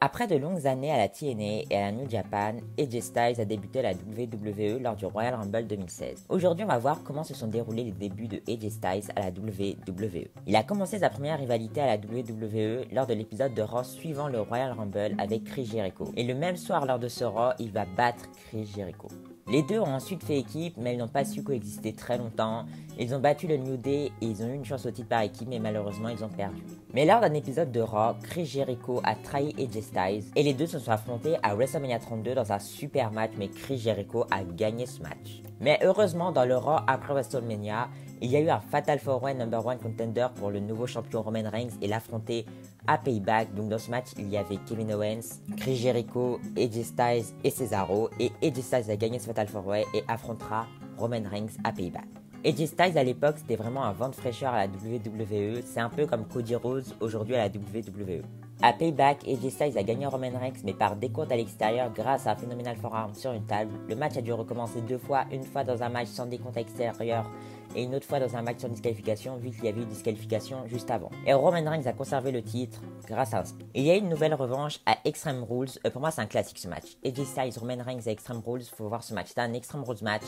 Après de longues années à la TNA et à la New Japan, AJ Styles a débuté à la WWE lors du Royal Rumble 2016. Aujourd'hui, on va voir comment se sont déroulés les débuts de AJ Styles à la WWE. Il a commencé sa première rivalité à la WWE lors de l'épisode de Raw suivant le Royal Rumble avec Chris Jericho. Et le même soir lors de ce Raw, il va battre Chris Jericho. Les deux ont ensuite fait équipe, mais ils n'ont pas su coexister très longtemps. Ils ont battu le New Day et ils ont eu une chance au titre par équipe, mais malheureusement ils ont perdu. Mais lors d'un épisode de Raw, Chris Jericho a trahi AJ Styles et les deux se sont affrontés à WrestleMania 32 dans un super match, mais Chris Jericho a gagné ce match. Mais heureusement, dans le Raw après WrestleMania, il y a eu un Fatal 4-Way number 1 contender pour le nouveau champion Roman Reigns et l'affronter à Payback. Donc dans ce match, il y avait Kevin Owens, Chris Jericho, AJ Styles et Cesaro. Et AJ Styles a gagné ce Fatal 4-Way et affrontera Roman Reigns à Payback. AJ Styles à l'époque, c'était vraiment un vent de fraîcheur à la WWE. C'est un peu comme Cody Rhodes aujourd'hui à la WWE. À Payback, AJ Styles a gagné Roman Reigns, mais par décompte à l'extérieur grâce à un phénoménal forearm sur une table. Le match a dû recommencer deux fois, une fois dans un match sans décompte à l'extérieur et une autre fois dans un match sans disqualification, vu qu'il y avait eu disqualification juste avant. Et Roman Reigns a conservé le titre grâce à un spin. Il y a eu une nouvelle revanche à Extreme Rules. Pour moi, c'est un classique ce match. AJ Styles, Roman Reigns à Extreme Rules, faut voir ce match. C'était un Extreme Rules match.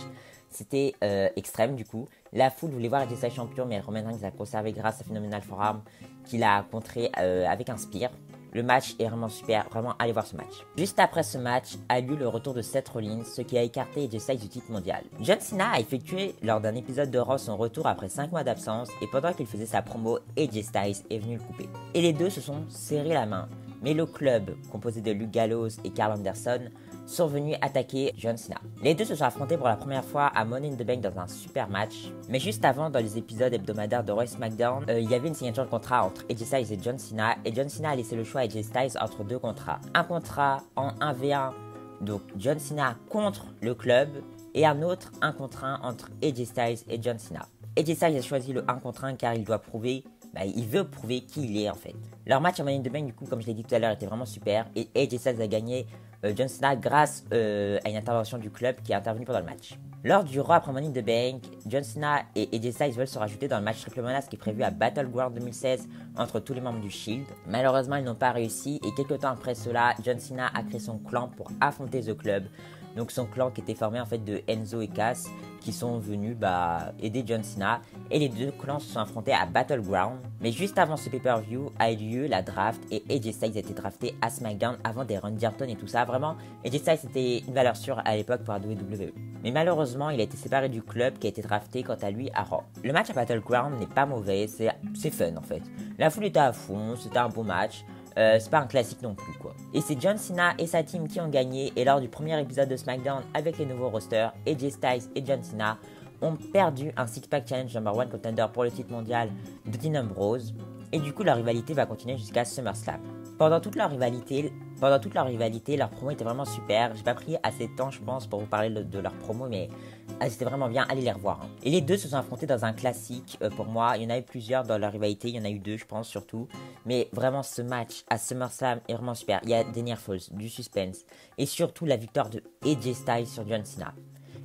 C'était extrême du coup. La foule voulait voir AJ Styles champion, mais Roman Reigns a conservé grâce à Phenomenal Forearm qu'il a contré avec un spear. Le match est vraiment super, vraiment allez voir ce match. Juste après ce match a lieu le retour de Seth Rollins, ce qui a écarté AJ Styles du titre mondial. John Cena a effectué lors d'un épisode de Raw son retour après 5 mois d'absence et pendant qu'il faisait sa promo, AJ Styles est venu le couper. Et les deux se sont serrés la main. Mais le club, composé de Luke Gallows et Karl Anderson, sont venus attaquer John Cena. Les deux se sont affrontés pour la première fois à Money in the Bank dans un super match. Mais juste avant, dans les épisodes hebdomadaires de Raw et SmackDown, il y avait une signature de contrat entre AJ Styles et John Cena. Et John Cena a laissé le choix à AJ Styles entre deux contrats. Un contrat en 1v1, donc John Cena contre le club, et un autre 1 contre 1 entre AJ Styles et John Cena. AJ Styles a choisi le 1 contre 1 car il doit prouver il veut prouver qui il est en fait. Leur match à Money in the Bank, du coup, comme je l'ai dit tout à l'heure, était vraiment super. Et AJ Styles a gagné John Cena grâce à une intervention du club qui est intervenue pendant le match. Lors du Raw après Money in the Bank, John Cena et AJ Styles veulent se rajouter dans le match triple menace qui est prévu à Battleground 2016 entre tous les membres du Shield. Malheureusement, ils n'ont pas réussi et quelques temps après cela, John Cena a créé son clan pour affronter The Club. Donc son clan qui était formé en fait de Enzo et Cass qui sont venus aider John Cena et les deux clans se sont affrontés à Battleground. Mais juste avant ce pay-per-view a eu lieu la draft et AJ Styles a été drafté à SmackDown avant des Randy Orton et tout ça. Vraiment, AJ Styles était une valeur sûre à l'époque pour la WWE. Mais malheureusement, il a été séparé du club qui a été drafté quant à lui à Raw. Le match à Battleground n'est pas mauvais, c'est fun en fait. La foule était à fond, c'était un bon match. C'est pas un classique non plus quoi. Et c'est John Cena et sa team qui ont gagné et lors du premier épisode de SmackDown avec les nouveaux rosters, AJ Styles et John Cena ont perdu un Six-Pack Challenge number 1 contender pour le titre mondial de Dean Ambrose et du coup leur rivalité va continuer jusqu'à SummerSlam. Pendant toute leur rivalité, leur promo était vraiment super. J'ai pas pris assez de temps je pense pour vous parler de leur promo mais c'était vraiment bien, allez les revoir. Hein. Et les deux se sont affrontés dans un classique pour moi. Il y en a eu plusieurs dans leur rivalité, il y en a eu deux je pense surtout. Mais vraiment ce match à SummerSlam est vraiment super. Il y a des near falls, du suspense et surtout la victoire de AJ Styles sur John Cena.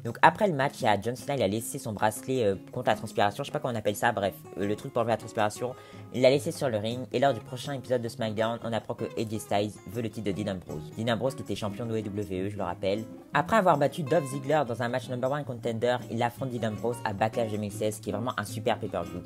Donc après le match, il y a John Cena, il a laissé son bracelet contre la transpiration, je sais pas comment on appelle ça, bref, le truc pour enlever la transpiration, il l'a laissé sur le ring et lors du prochain épisode de SmackDown, on apprend que AJ Styles veut le titre de Dean Ambrose. Dean Ambrose qui était champion de WWE, je le rappelle. Après avoir battu Dolph Ziggler dans un match number 1 contender, il affronte Dean Ambrose à Backlash 2016 qui est vraiment un super pay-per-view.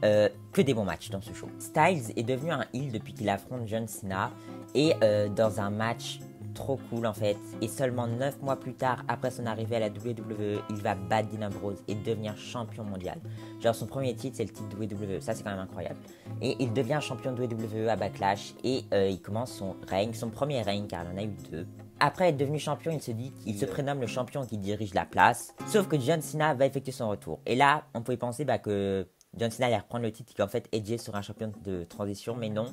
Que des bons matchs dans ce show. Styles est devenu un heel depuis qu'il affronte John Cena et dans un match trop cool en fait. Et seulement 9 mois plus tard, après son arrivée à la WWE, il va battre Dean Ambrose et devenir champion mondial. Genre son premier titre, c'est le titre WWE. Ça, c'est quand même incroyable. Et il devient champion de WWE à Backlash et il commence son règne, son premier règne car il en a eu deux. Après être devenu champion, il se prénomme le champion qui dirige la place. Sauf que John Cena va effectuer son retour. Et là, on pouvait penser que John Cena allait reprendre le titre et qu'en fait AJ sera un champion de transition, mais non.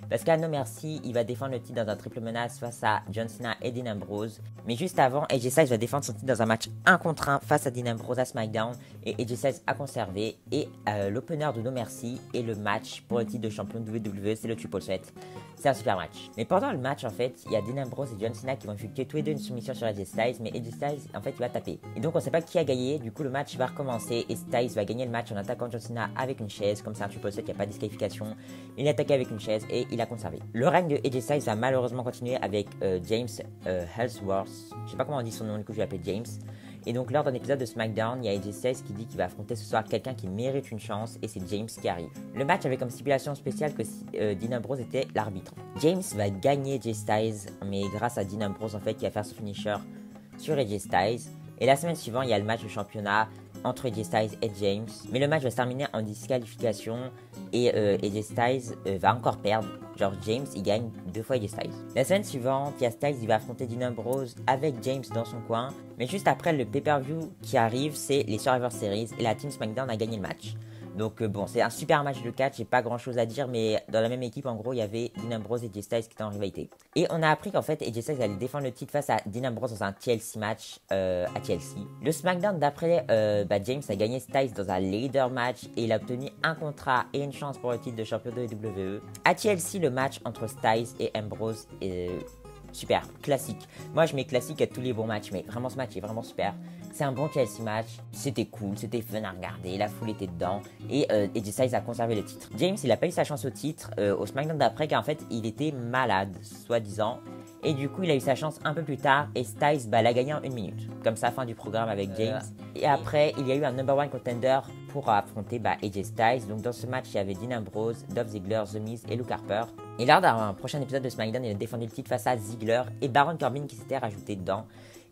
Parce qu'à No Mercy, il va défendre le titre dans un triple menace face à John Cena et Dean Ambrose. Mais juste avant, AJ Styles va défendre son titre dans un match 1 contre 1 face à Dean Ambrose à SmackDown. Et AJ Styles a conservé. Et l'opener de No Mercy et le match pour le titre de champion de WWE, c'est le Triple Threat. C'est un super match. Mais pendant le match, en fait, il y a Dean Ambrose et John Cena qui vont effectuer tous les deux une soumission sur AJ Styles, mais AJ Styles, en fait, il va taper. Et donc, on sait pas qui a gagné. Du coup, le match va recommencer et Styles va gagner le match en attaquant John Cena avec une chaise. Comme c'est un triple set, il n'y a pas de disqualification. Il a attaqué avec une chaise et il a conservé. Le règne de AJ Styles va malheureusement continuer avec James Ellsworth. Je sais pas comment on dit son nom, du coup, je vais l'appeler James. Et donc lors d'un épisode de SmackDown, il y a AJ Styles qui dit qu'il va affronter ce soir quelqu'un qui mérite une chance et c'est James qui arrive. Le match avait comme stipulation spéciale que Dean Ambrose était l'arbitre. James va gagner AJ Styles, mais grâce à Dean Ambrose en fait qui va faire son finisher sur AJ Styles. Et la semaine suivante, il y a le match de championnat entre AJ Styles et James. Mais le match va se terminer en disqualification et AJ Styles va encore perdre. Genre James, il gagne 2 fois AJ Styles. La semaine suivante, il y a Styles, il va affronter Dean Ambrose avec James dans son coin. Mais juste après, le pay-per-view qui arrive, c'est les Survivor Series et la Team SmackDown a gagné le match. Donc bon, c'est un super match de catch, j'ai pas grand chose à dire, mais dans la même équipe, en gros, il y avait Dean Ambrose et AJ Styles qui étaient en rivalité. Et on a appris qu'en fait, AJ Styles allait défendre le titre face à Dean Ambrose dans un TLC match à TLC. Le SmackDown d'après, James a gagné Styles dans un ladder match et il a obtenu un contrat et une chance pour le titre de champion de WWE. À TLC, le match entre Styles et Ambrose est super, classique. Moi, je mets classique à tous les bons matchs, mais vraiment, ce match est vraiment super. C'est un bon TLC match, c'était cool, c'était fun à regarder, la foule était dedans, et AJ Styles a conservé le titre. James, il a pas eu sa chance au titre au SmackDown d'après, car en fait, il était malade, soi-disant, et du coup, il a eu sa chance un peu plus tard, et Styles l'a gagné en 1 minute. Comme ça, fin du programme avec James. Et après, il y a eu un number 1 contender pour affronter AJ Styles. Donc dans ce match, il y avait Dean Ambrose, Dolph Ziggler, The Miz et Luke Harper. Et lors d'un prochain épisode de SmackDown, il a défendu le titre face à Ziggler et Baron Corbin qui s'était rajouté dedans.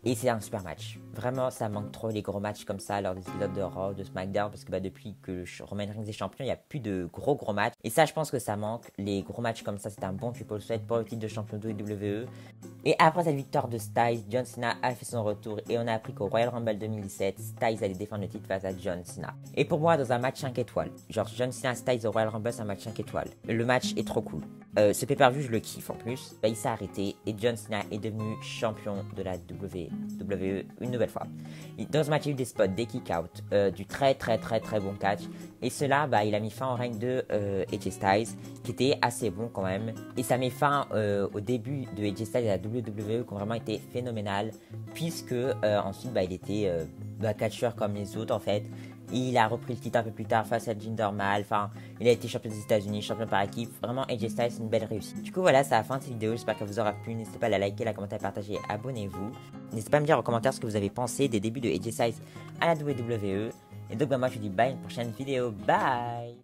Et c'est un super match. Vraiment, ça manque trop les gros matchs comme ça lors des épisodes de Raw, de SmackDown, parce que depuis que Roman Reigns est champion, il n'y a plus de gros matchs. Et ça, je pense que ça manque. Les gros matchs comme ça, c'est un bon triple threat pour le titre de champion de WWE. Et après cette victoire de Styles, John Cena a fait son retour et on a appris qu'au Royal Rumble 2017, Styles allait défendre le titre face à John Cena. Et pour moi, dans un match 5 étoiles, genre John Cena Styles au Royal Rumble, c'est un match 5 étoiles. Le match est trop cool. Ce pay-per-view, je le kiffe en plus. Il s'est arrêté et John Cena est devenu champion de la WWE une nouvelle fois. Dans ce match, il y a eu des spots, des kick-out, du très bon catch. Et cela, il a mis fin au règne de AJ Styles, qui était assez bon quand même. Et ça met fin au début de AJ Styles à la WWE, qui ont vraiment été phénoménal, puisque ensuite, il était catcheur comme les autres en fait. Il a repris le titre un peu plus tard face à Jinder Mahal. Enfin, il a été champion des États-Unis, champion par équipe. Vraiment, AJ Styles, c'est une belle réussite. Du coup, voilà, c'est la fin de cette vidéo. J'espère qu'elle vous aura plu. N'hésitez pas à la liker, la commenter, à partager. Abonnez-vous. N'hésitez pas à me dire en commentaire ce que vous avez pensé des débuts de AJ Styles à la WWE. Et donc, moi, je vous dis bye à une prochaine vidéo. Bye!